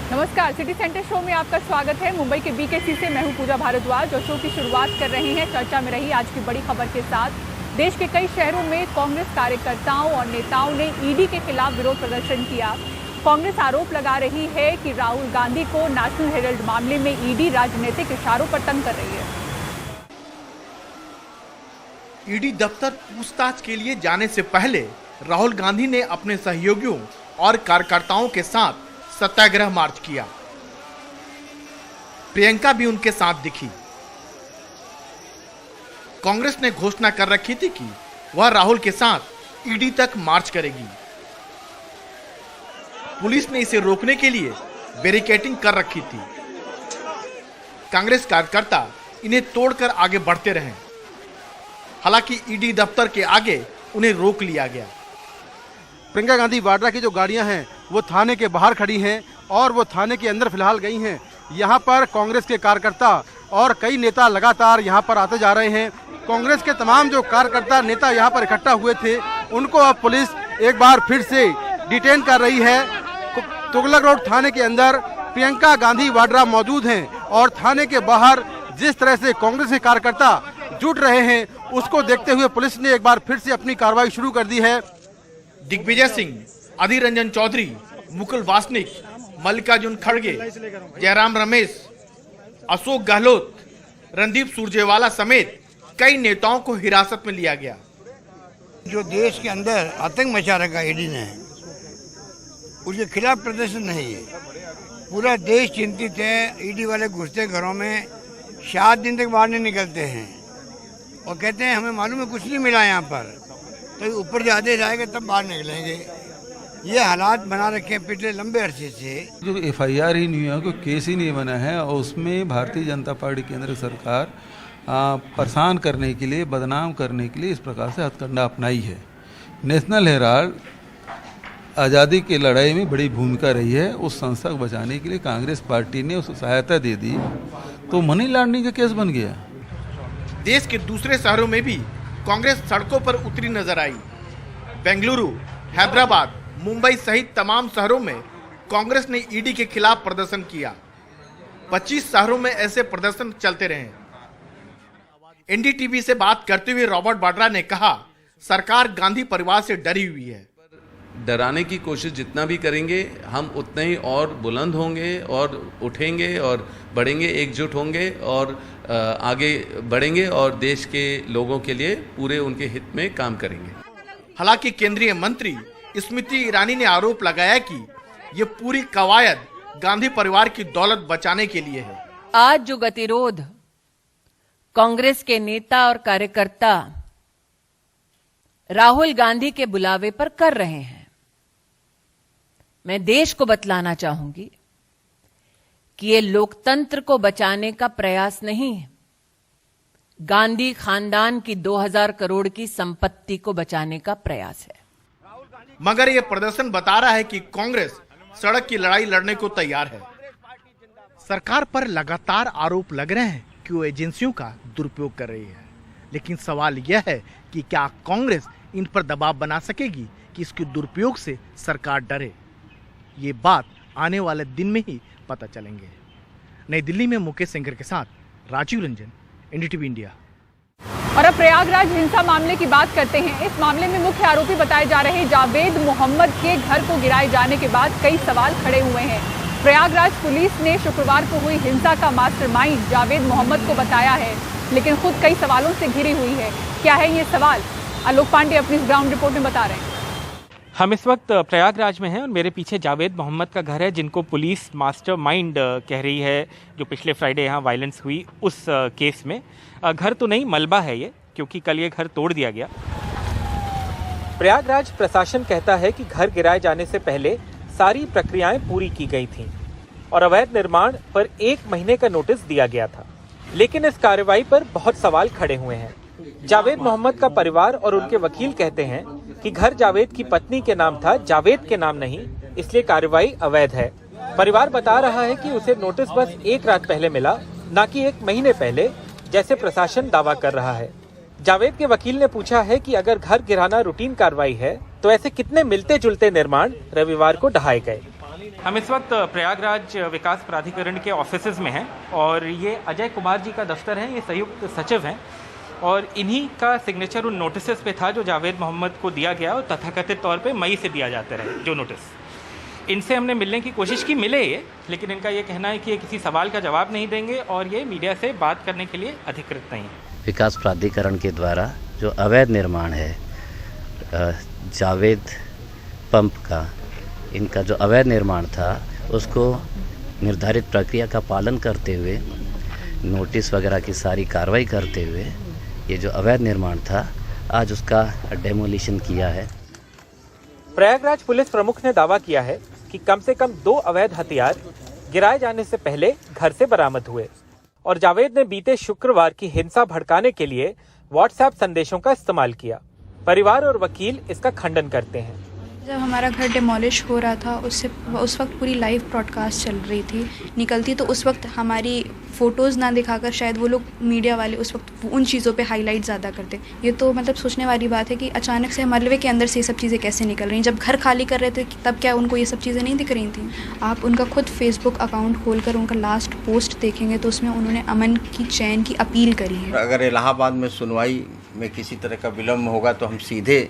नमस्कार, city centre show में आपका स्वागत है। मुंबई के बीकेसी से मैं हूं पूजा भारद्वाज और शो की शुरुआत कर रहे हैं चर्चा में रही आज की बड़ी खबर के साथ। देश के कई शहरों में कांग्रेस कार्यकर्ताओं और नेताओं ने ईडी के खिलाफ विरोध प्रदर्शन किया। कांग्रेस आरोप लगा रही है कि राहुल गांधी को नेशनल हेराल्ड मामले में ईडी राजनीतिक इशारों पर तंग कर रही है। ईडी दफ्तर पूछताछ के लिए जाने से पहले राहुल गांधी ने अपने सहयोगियों और कार्यकर्ताओं के साथ सत्याग्रह मार्च किया। प्रियंका भी उनके साथ दिखी। कांग्रेस ने घोषणा कर रखी थी कि वह राहुल के साथ ईडी तक मार्च करेगी। पुलिस ने इसे रोकने के लिए बैरिकेडिंग कर रखी थी। कांग्रेस कार्यकर्ता इन्हें तोड़कर आगे बढ़ते रहे। हालांकि ईडी दफ्तर के आगे उन्हें रोक लिया गया। प्रियंका गांधी वाड्रा की जो गाड़ियां हैं वो थाने के बाहर खड़ी हैं और वो थाने के अंदर फिलहाल गई हैं। यहाँ पर कांग्रेस के कार्यकर्ता और कई नेता लगातार यहाँ पर आते जा रहे हैं। कांग्रेस के तमाम जो कार्यकर्ता नेता यहाँ पर इकट्ठा हुए थे उनको अब पुलिस एक बार फिर से डिटेन कर रही है। तुगलक रोड थाने के अंदर प्रियंका गांधी वाड्रा मौजूद हैं और थाने के बाहर जिस तरह से कांग्रेस के कार्यकर्ता जुट रहे हैं उसको देखते हुए पुलिस ने एक बार फिर से अपनी कार्रवाई शुरू कर दी है। दिग्विजय सिंह, अधीर रंजन चौधरी, मुकुल वासनिक, मल्लिकार्जुन खड़गे, जयराम रमेश, अशोक गहलोत, रणदीप सुरजेवाला समेत कई नेताओं को हिरासत में लिया गया। जो देश के अंदर आतंक मचा रखा ईडी ने, उसके खिलाफ प्रदर्शन नहीं है। पूरा देश चिंतित है। ईडी वाले घुसते घरों में 7 दिन तक बाहर नहीं निकलते हैं और कहते हैं हमें मालूम है कुछ नहीं मिला यहाँ पर, तो ऊपर ज़्यादा जाएगा तब बाहर निकलेंगे। ये हालात बना रखे हैं पिछले लंबे अरसे से। जो एफआईआर ही नहीं हुआ, कोई केस ही नहीं बना है और उसमें भारतीय जनता पार्टी केंद्र सरकार परेशान करने के लिए, बदनाम करने के लिए इस प्रकार से हथकंडा अपनाई है। नेशनल हेराल्ड आज़ादी की लड़ाई में बड़ी भूमिका रही है। उस संस्था को बचाने के लिए कांग्रेस पार्टी ने उसको सहायता दे दी तो मनी लॉन्ड्रिंग का केस बन गया। देश के दूसरे शहरों में भी कांग्रेस सड़कों पर उतरी नजर आई। बेंगलुरु, हैदराबाद, मुंबई सहित तमाम शहरों में कांग्रेस ने ईडी के खिलाफ प्रदर्शन किया। 25 शहरों में ऐसे प्रदर्शन चलते रहे। एनडीटीवी से बात करते हुए रॉबर्ट वाड्रा ने कहा, सरकार गांधी परिवार से डरी हुई है। डराने की कोशिश जितना भी करेंगे हम उतना ही और बुलंद होंगे और उठेंगे और बढ़ेंगे, एकजुट होंगे और आगे बढ़ेंगे और देश के लोगों के लिए पूरे उनके हित में काम करेंगे। हालांकि केंद्रीय मंत्री स्मृति ईरानी ने आरोप लगाया कि ये पूरी कवायद गांधी परिवार की दौलत बचाने के लिए है। आज जो गतिरोध कांग्रेस के नेता और कार्यकर्ता राहुल गांधी के बुलावे पर कर रहे हैं, मैं देश को बतलाना चाहूंगी कि ये लोकतंत्र को बचाने का प्रयास नहीं है, गांधी खानदान की 2000 करोड़ की संपत्ति को बचाने का प्रयास है। मगर ये प्रदर्शन बता रहा है कि कांग्रेस सड़क की लड़ाई लड़ने को तैयार है। सरकार पर लगातार आरोप लग रहे हैं कि वो एजेंसियों का दुरुपयोग कर रही है, लेकिन सवाल यह है कि क्या कांग्रेस इन पर दबाव बना सकेगी कि इसके दुरुपयोग से सरकार डरे। ये बात आने वाले दिन में ही पता चलेंगे। नई दिल्ली में मुकेश सिंगर के साथ राजीव रंजन, एनडीटीवी इंडिया। और अब प्रयागराज हिंसा मामले की बात करते हैं। इस मामले में मुख्य आरोपी बताए जा रहे जावेद मोहम्मद के घर को गिराए जाने के बाद कई सवाल खड़े हुए हैं। प्रयागराज पुलिस ने शुक्रवार को हुई हिंसा का मास्टरमाइंड जावेद मोहम्मद को बताया है, लेकिन खुद कई सवालों से घिरी हुई है। क्या है ये सवाल? आलोक पांडे अपनी इस ग्राउंड रिपोर्ट में बता रहे हैं। हम इस वक्त प्रयागराज में हैं और मेरे पीछे जावेद मोहम्मद का घर है, जिनको पुलिस मास्टरमाइंड कह रही है, जो पिछले फ्राइडे यहाँ वायलेंस हुई उस केस में। घर तो नहीं, मलबा है ये, क्योंकि कल ये घर तोड़ दिया गया। प्रयागराज प्रशासन कहता है कि घर गिराए जाने से पहले सारी प्रक्रियाएं पूरी की गई थीं और अवैध निर्माण पर 1 महीने का नोटिस दिया गया था, लेकिन इस कार्रवाई पर बहुत सवाल खड़े हुए हैं। जावेद मोहम्मद का परिवार और उनके वकील कहते हैं कि घर जावेद की पत्नी के नाम था, जावेद के नाम नहीं, इसलिए कार्रवाई अवैध है। परिवार बता रहा है कि उसे नोटिस बस 1 रात पहले मिला, न कि 1 महीने पहले, जैसे प्रशासन दावा कर रहा है। जावेद के वकील ने पूछा है कि अगर घर गिराना रूटीन कार्रवाई है तो ऐसे कितने मिलते जुलते निर्माण रविवार को ढहाए गए। हम इस वक्त प्रयागराज विकास प्राधिकरण के ऑफिसेज में हैं और ये अजय कुमार जी का दफ्तर है, ये संयुक्त सचिव हैं और इन्हीं का सिग्नेचर उन नोटिसेस पे था जो जावेद मोहम्मद को दिया गया और तथाकथित तौर पे मई से दिया जाते रहे जो नोटिस। इनसे हमने मिलने की कोशिश की, मिले ये, लेकिन इनका ये कहना है कि ये किसी सवाल का जवाब नहीं देंगे और ये मीडिया से बात करने के लिए अधिकृत नहीं है। विकास प्राधिकरण के द्वारा जो अवैध निर्माण है जावेद पंप का, इनका जो अवैध निर्माण था उसको निर्धारित प्रक्रिया का पालन करते हुए, नोटिस वगैरह की सारी कार्रवाई करते हुए ये जो अवैध निर्माण था आज उसका डेमोलिशन किया है। प्रयागराज पुलिस प्रमुख ने दावा किया है कि कम से कम 2 अवैध हथियार गिराए जाने से पहले घर से बरामद हुए और जावेद ने बीते शुक्रवार की हिंसा भड़काने के लिए व्हाट्सएप संदेशों का इस्तेमाल किया। परिवार और वकील इसका खंडन करते हैं। जब हमारा घर डिमोलिश हो रहा था उस वक्त पूरी लाइव ब्रॉडकास्ट चल रही थी, निकलती तो उस वक्त हमारी फ़ोटोज़ ना दिखाकर शायद वो लोग मीडिया वाले उस वक्त उन चीज़ों पे हाईलाइट ज़्यादा करते। ये तो मतलब सोचने वाली बात है कि अचानक से मलबे के अंदर से ये सब चीज़ें कैसे निकल रही हैं। जब घर खाली कर रहे थे तब क्या उनको ये सब चीज़ें नहीं दिख रही थी? आप उनका खुद फेसबुक अकाउंट खोलकर उनका लास्ट पोस्ट देखेंगे तो उसमें उन्होंने अमन की, चैन की अपील करी है। अगर इलाहाबाद में सुनवाई में किसी तरह का विलम्ब होगा तो हम सीधे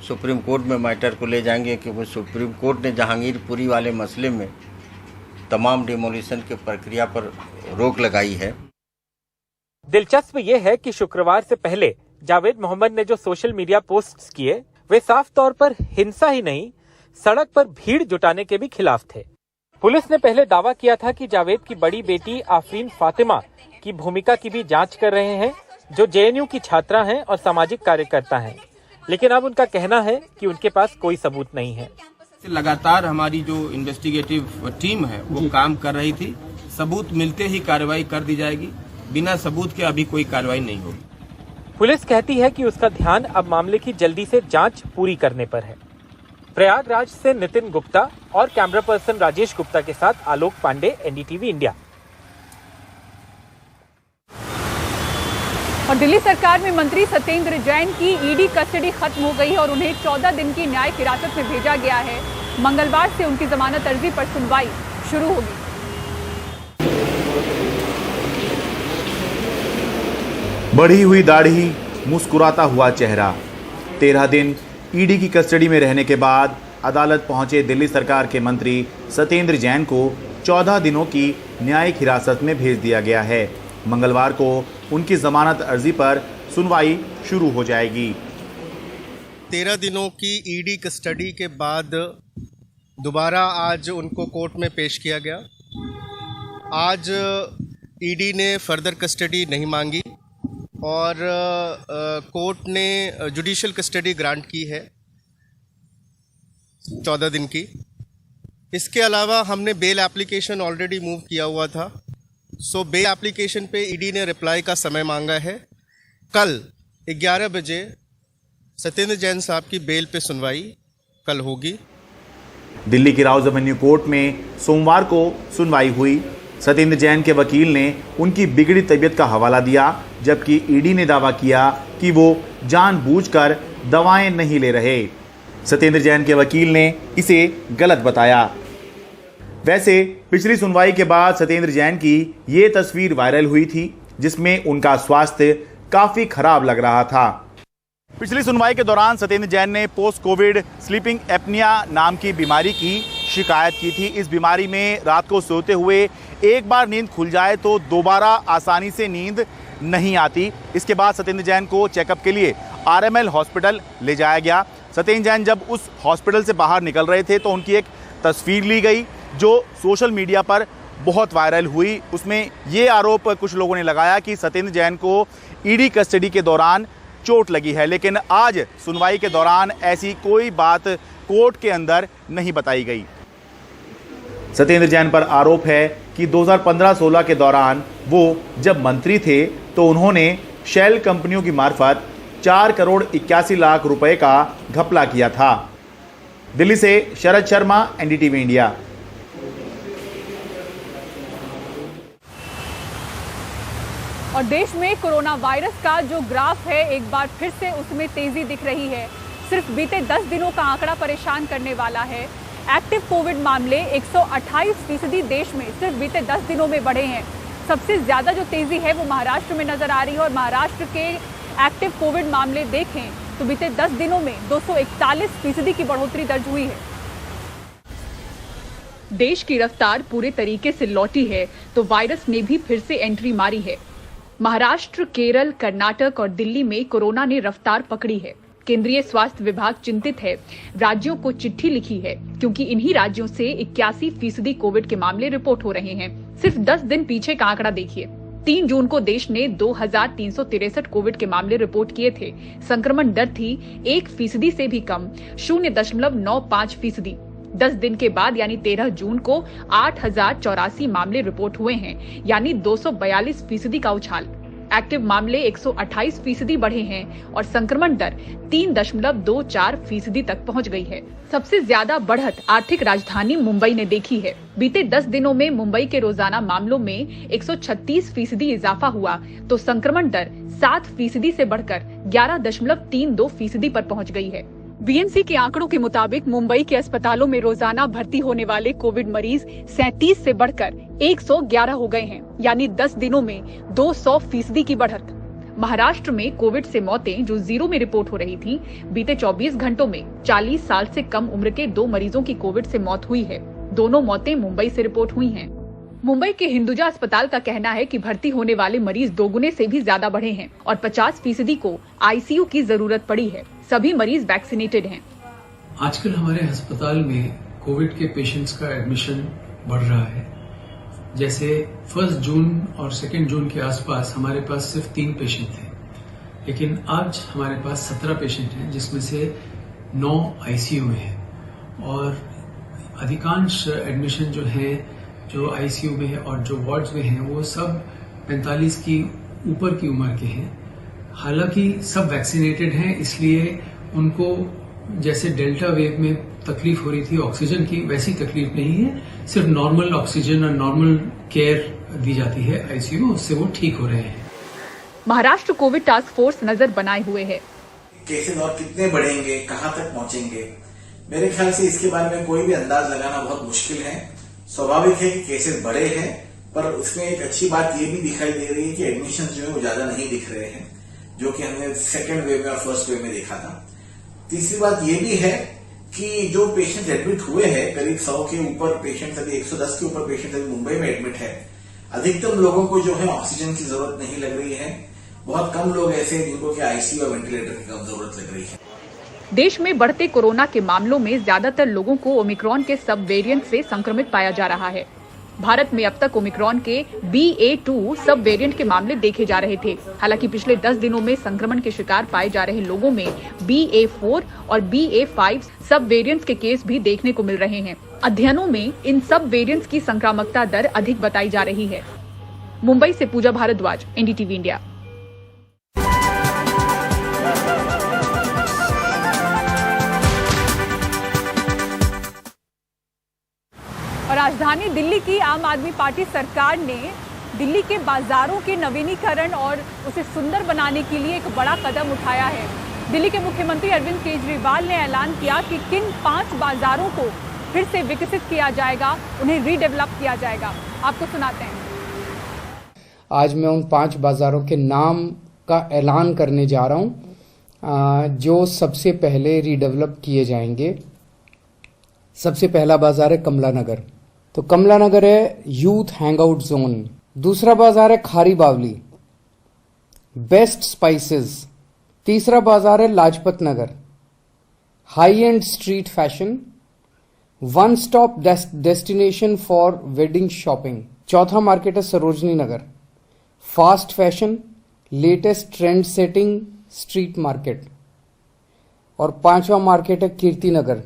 सुप्रीम कोर्ट में मैटर को ले जाएंगे, क्योंकि सुप्रीम कोर्ट ने जहांगीरपुरी वाले मसले में तमाम डिमोलिशन की प्रक्रिया पर रोक लगाई है। दिलचस्प ये है कि शुक्रवार से पहले जावेद मोहम्मद ने जो सोशल मीडिया पोस्ट्स किए वे साफ तौर पर हिंसा ही नहीं, सड़क पर भीड़ जुटाने के भी खिलाफ थे। पुलिस ने पहले दावा किया था कि जावेद की बड़ी बेटी आफरीन फातिमा की भूमिका की भी जांच कर रहे हैं, जो जेएनयू की छात्रा हैं और सामाजिक कार्यकर्ता हैं, लेकिन अब उनका कहना है कि उनके पास कोई सबूत नहीं है। लगातार हमारी जो इन्वेस्टिगेटिव टीम है वो काम कर रही थी। सबूत मिलते ही कार्रवाई कर दी जाएगी, बिना सबूत के अभी कोई कार्रवाई नहीं होगी। पुलिस कहती है कि उसका ध्यान अब मामले की जल्दी से जांच पूरी करने पर है। प्रयागराज से नितिन गुप्ता और कैमरा पर्सन राजेश गुप्ता के साथ आलोक पांडे, एनडीटीवी इंडिया। और दिल्ली सरकार में मंत्री सत्येंद्र जैन की ईडी कस्टडी खत्म हो गई है और उन्हें 14 दिन की न्यायिक हिरासत में भेजा गया है। मंगलवार से उनकी जमानत अर्जी पर सुनवाई शुरू होगी। बढ़ी हुई दाढ़ी, मुस्कुराता हुआ चेहरा। 13 दिन ईडी की कस्टडी में रहने के बाद अदालत पहुंचे दिल्ली सरकार के मंत्री सत्येंद्र जैन को 14 दिनों की न्यायिक हिरासत में भेज दिया गया है। मंगलवार को उनकी जमानत अर्जी पर सुनवाई शुरू हो जाएगी। 13 दिनों की ईडी कस्टडी के बाद दोबारा आज उनको कोर्ट में पेश किया गया। आज ईडी ने फर्दर कस्टडी नहीं मांगी और कोर्ट ने जुडिशियल कस्टडी ग्रांट की है 14 दिन की। इसके अलावा हमने बेल एप्लीकेशन ऑलरेडी मूव किया हुआ था। सो बेल एप्लीकेशन पे ईडी ने रिप्लाई का समय मांगा है। कल 11 बजे सत्येंद्र जैन साहब की बेल पे सुनवाई कल होगी। दिल्ली की राउज एवेन्यू कोर्ट में सोमवार को सुनवाई हुई। सत्येंद्र जैन के वकील ने उनकी बिगड़ी तबीयत का हवाला दिया, जबकि ईडी ने दावा किया कि वो जानबूझकर दवाएं नहीं ले रहे। सत्येंद्र जैन के वकील ने इसे गलत बताया। वैसे पिछली सुनवाई के बाद सत्येंद्र जैन की ये तस्वीर वायरल हुई थी, जिसमें उनका स्वास्थ्य काफी खराब लग रहा था। पिछली सुनवाई के दौरान सत्येंद्र जैन ने पोस्ट कोविड स्लीपिंग एपनिया नाम की बीमारी की शिकायत की थी। इस बीमारी में रात को सोते हुए एक बार नींद खुल जाए तो दोबारा आसानी से नींद नहीं आती। इसके बाद सत्येंद्र जैन को चेकअप के लिए आरएमएल हॉस्पिटल ले जाया गया। सत्येंद्र जैन जब उस हॉस्पिटल से बाहर निकल रहे थे तो उनकी एक तस्वीर ली गई जो सोशल मीडिया पर बहुत वायरल हुई। उसमें ये आरोप कुछ लोगों ने लगाया कि सत्येंद्र जैन को ईडी कस्टडी के दौरान चोट लगी है, लेकिन आज सुनवाई के दौरान ऐसी कोई बात कोर्ट के अंदर नहीं बताई गई। सत्येंद्र जैन पर आरोप है कि 2015-16 के दौरान वो जब मंत्री थे तो उन्होंने शेल कंपनियों की मार्फत 4 करोड़ 81 लाख रुपए का घपला किया था। दिल्ली से शरद शर्मा, एनडीटीवी इंडिया। और देश में कोरोना वायरस का जो ग्राफ है एक बार फिर से उसमें तेजी दिख रही है। सिर्फ बीते 10 दिनों का आंकड़ा परेशान करने वाला है। एक्टिव कोविड मामले 128% देश में सिर्फ बीते 10 दिनों में बढ़े हैं। सबसे ज्यादा जो तेजी है वो महाराष्ट्र में नजर आ रही है और महाराष्ट्र के एक्टिव कोविड मामले देखें तो बीते 10 दिनों में 241% की बढ़ोतरी दर्ज हुई है। देश की रफ्तार पूरे तरीके से लौटी है तो वायरस ने भी फिर से एंट्री मारी है। महाराष्ट्र, केरल, कर्नाटक और दिल्ली में कोरोना ने रफ्तार पकड़ी है। केंद्रीय स्वास्थ्य विभाग चिंतित है, राज्यों को चिट्ठी लिखी है क्योंकि इन्हीं राज्यों से 81% कोविड के मामले रिपोर्ट हो रहे हैं। सिर्फ 10 दिन पीछे का आंकड़ा देखिए। 3 जून को देश ने 2363 कोविड के मामले रिपोर्ट किए थे। संक्रमण दर थी 1% से भी कम, 0.95%। 10 दिन के बाद यानी 13 जून को 8084 मामले रिपोर्ट हुए हैं, यानी 242% का उछाल। एक्टिव मामले 128% बढ़े हैं और संक्रमण दर 3.24% तक पहुंच गई है। सबसे ज्यादा बढ़त आर्थिक राजधानी मुंबई ने देखी है। बीते 10 दिनों में मुंबई के रोजाना मामलों में 136% इजाफा हुआ तो संक्रमण दर 7% से बढ़कर 11.32% पर पहुंच गई है। बीएमसी के आंकड़ों के मुताबिक मुंबई के अस्पतालों में रोजाना भर्ती होने वाले कोविड मरीज 37 से बढ़कर 111 हो गए हैं, यानी 10 दिनों में 200% की बढ़त। महाराष्ट्र में कोविड से मौतें जो 0 में रिपोर्ट हो रही थी, बीते 24 घंटों में 40 साल से कम उम्र के 2 मरीजों की कोविड से मौत हुई है। दोनों मौतें मुंबई से रिपोर्ट हुई हैं। मुंबई के हिंदुजा अस्पताल का कहना है कि भर्ती होने वाले मरीज 2 गुने से भी ज्यादा बढ़े हैं और 50% को आईसीयू की जरूरत पड़ी है। सभी मरीज वैक्सीनेटेड हैं। आजकल हमारे अस्पताल में कोविड के पेशेंट्स का एडमिशन बढ़ रहा है। जैसे 1 जून और 2 जून के आसपास हमारे पास सिर्फ 3 पेशेंट थे, लेकिन आज हमारे पास 17 पेशेंट हैं, जिसमें से 9 आईसीयू में हैं और अधिकांश एडमिशन जो है जो आईसीयू में है और जो वार्ड्स में हैं वो सब 45 की ऊपर की उम्र के हैं। हालांकि सब वैक्सीनेटेड हैं, इसलिए उनको जैसे डेल्टा वेव में तकलीफ हो रही थी ऑक्सीजन की, वैसी तकलीफ नहीं है। सिर्फ नॉर्मल ऑक्सीजन और नॉर्मल केयर दी जाती है आईसीयू, उससे वो ठीक हो रहे हैं। महाराष्ट्र कोविड टास्क फोर्स नजर बनाए हुए है। केसेस और कितने बढ़ेंगे, कहां तक पहुंचेंगे, मेरे ख्याल से इसके बारे में कोई भी अंदाज लगाना बहुत मुश्किल है। स्वाभाविक है कि केसेस बढ़े हैं, पर उसमें एक अच्छी बात ये भी दिखाई दे रही है कि एडमिशन जो है वो ज्यादा नहीं दिख रहे हैं, जो कि हमने 2nd वेव में और 1st वेव में देखा था। तीसरी बात ये भी है कि जो पेशेंट एडमिट हुए हैं, करीब 100 के ऊपर पेशेंट, अभी 110 के ऊपर पेशेंट अभी मुंबई में एडमिट है। अधिकतम लोगों को जो है ऑक्सीजन की जरूरत नहीं लग रही है। बहुत कम लोग ऐसे हैं जिनको कि आईसीयू और वेंटिलेटर की कम जरूरत लग रही है। देश में बढ़ते कोरोना के मामलों में ज्यादातर लोगों को ओमिक्रॉन के सब वेरिएंट से संक्रमित पाया जा रहा है। भारत में अब तक ओमिक्रॉन के BA.2 सब वेरिएंट के मामले देखे जा रहे थे। हालांकि पिछले 10 दिनों में संक्रमण के शिकार पाए जा रहे लोगों में BA.4 और BA.5 सब वेरिएंट्स के केस भी देखने को मिल रहे हैं। अध्ययनों में इन सब वेरिएंट्स की संक्रामकता दर अधिक बताई जा रही है। मुंबई से पूजा भारद्वाज, NDTV इंडिया। और राजधानी दिल्ली की आम आदमी पार्टी सरकार ने दिल्ली के बाजारों के नवीनीकरण और उसे सुंदर बनाने के लिए एक बड़ा कदम उठाया है। दिल्ली के मुख्यमंत्री अरविंद केजरीवाल ने ऐलान किया कि किन 5 बाजारों को फिर से विकसित किया जाएगा, उन्हें रीडेवलप किया जाएगा। आपको सुनाते हैं। आज मैं उन 5 बाजारों के नाम का ऐलान करने जा रहा हूं जो सबसे पहले रीडेवलप किए जाएंगे। सबसे पहला बाजार है कमला नगर। तो कमला नगर है यूथ हैंगआउट जोन। दूसरा बाजार है खारी बावली, बेस्ट स्पाइसेस। तीसरा बाजार है Lajpat Nagar, high end street fashion, one stop destination for wedding shopping. चौथा मार्केट है Sarojini Nagar, fast fashion, latest trend setting street market. और 5वां मार्केट है कीर्ति नगर,